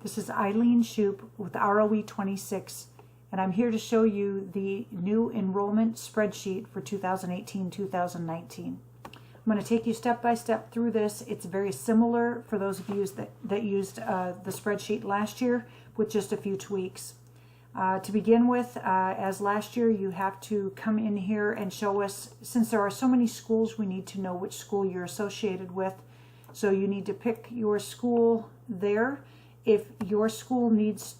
This is Eileen Shoup with ROE 26, and I'm here to show you the new enrollment spreadsheet for 2018-2019. I'm going to take you step by step through this. It's very similar for those of you that used the spreadsheet last year with just a few tweaks. To begin with, as last year, you have to come in here and show us, since there are so many schools, we need to know which school you're associated with. So you need to pick your school there. If your student needs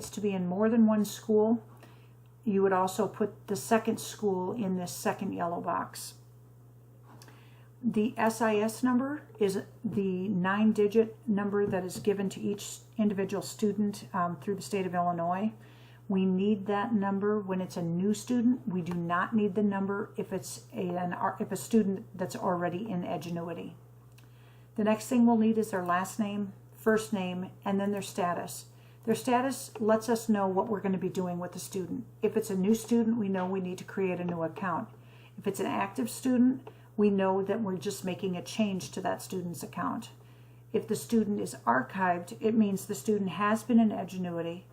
to be in more than one school, you would also put the second school in this second yellow box. The SIS number is the 9-digit number that is given to each individual student through the state of Illinois. We need that number when it's a new student. We do not need the number if it's a student that's already in Edgenuity. The next thing we'll need is their last name, first name, and then their status. Their status lets us know what we're going to be doing with the student. If it's a new student, we know we need to create a new account. If it's an active student, we know that we're just making a change to that student's account. If the student is archived, it means the student has been in Edgenuity,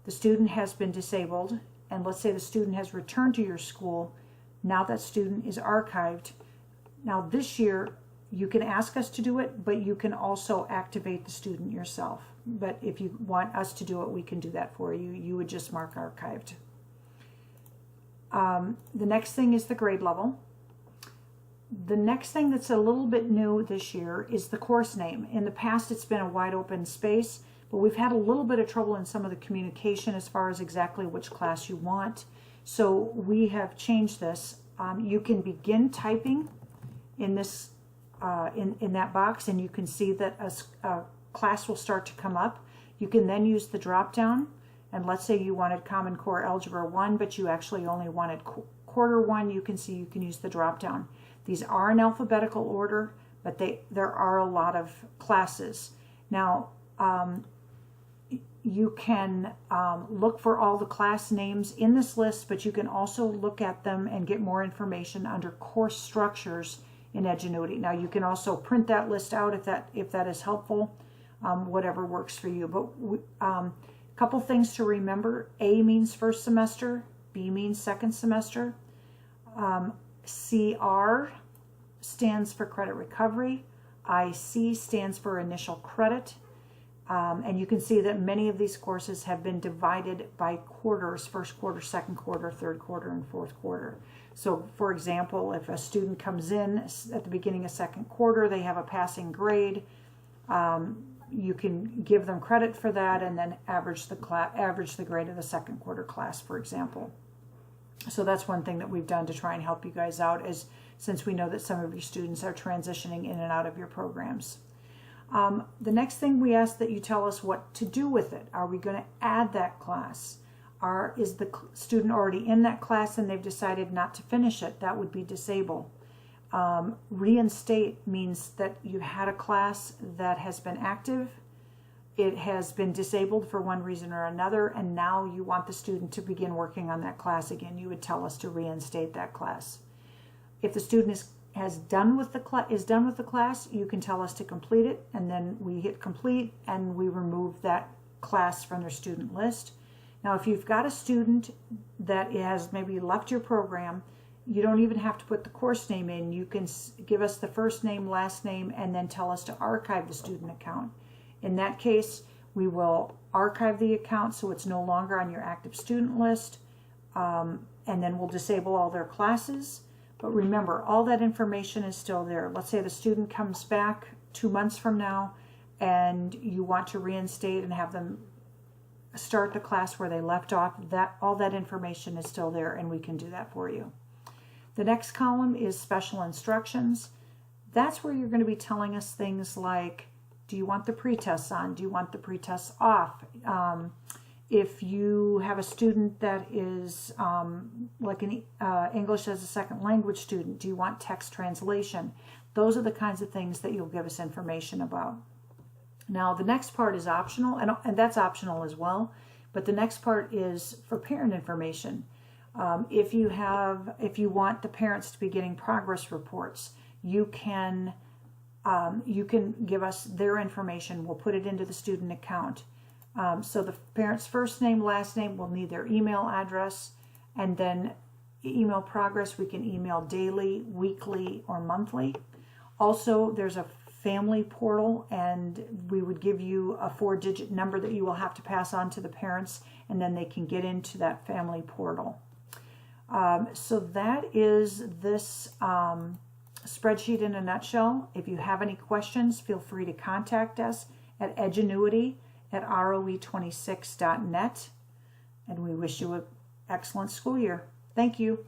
the student has been disabled, and let's say the student has returned to your school. Now that student is archived. Now this year, you can ask us to do it, but you can also activate the student yourself. But if you want us to do it, we can do that for you. You would just mark archived. The next thing is the grade level. The next thing that's a little bit new this year is the course name. In the past, it's been a wide open space, but we've had a little bit of trouble in some of the communication as far as exactly which class you want. So we have changed this. You can begin typing in this in that box, and you can see that a class will start to come up. You can then use the drop down, and let's say you wanted Common Core Algebra 1, but you actually only wanted Quarter 1. You can see you can use the drop down. These are in alphabetical order, but there are a lot of classes. Now, you can look for all the class names in this list, but you can also look at them and get more information under course structures in Edgenuity. Now, you can also print that list out if that is helpful, whatever works for you. But a couple things to remember. A means first semester, B means second semester. CR stands for credit recovery. IC stands for initial credit. And you can see that many of these courses have been divided by quarters: first quarter, second quarter, third quarter, and fourth quarter. So, for example, if a student comes in at the beginning of second quarter, they have a passing grade, you can give them credit for that and then average the grade of the second quarter class, for example. So that's one thing that we've done to try and help you guys out, since we know that some of your students are transitioning in and out of your programs. The next thing we ask that you tell us what to do with it. Are we going to add that class? Is the student already in that class and they've decided not to finish it? That would be disable. Reinstate means that you had a class that has been active, it has been disabled for one reason or another, and now you want the student to begin working on that class again. You would tell us to reinstate that class. If the student is done with the class, you can tell us to complete it, and then we hit complete and we remove that class from their student list. Now, if you've got a student that has maybe left your program, you don't even have to put the course name in. You can give us the first name, last name, and then tell us to archive the student account. In that case, we will archive the account so it's no longer on your active student list, and then we'll disable all their classes. But remember, all that information is still there. Let's say the student comes back 2 months from now and you want to reinstate and have them start the class where they left off. All that information is still there, and we can do that for you. The next column is special instructions. That's where you're going to be telling us things like, do you want the pretests on? Do you want the pretests off? If you have a student that is like an English as a second language student, do you want text translation? Those are the kinds of things that you'll give us information about. Now, the next part is optional, and that's optional as well, but the next part is for parent information. If you want the parents to be getting progress reports, you can you can give us their information. We'll put it into the student account. So the parent's first name, last name, we'll need their email address, and then email progress. We can email daily, weekly, or monthly. Also, there's a family portal, and we would give you a 4-digit number that you will have to pass on to the parents, and then they can get into that family portal. So that is this spreadsheet in a nutshell. If you have any questions, feel free to contact us at edgenuity@roe26.net, and we wish you an excellent school year. Thank you.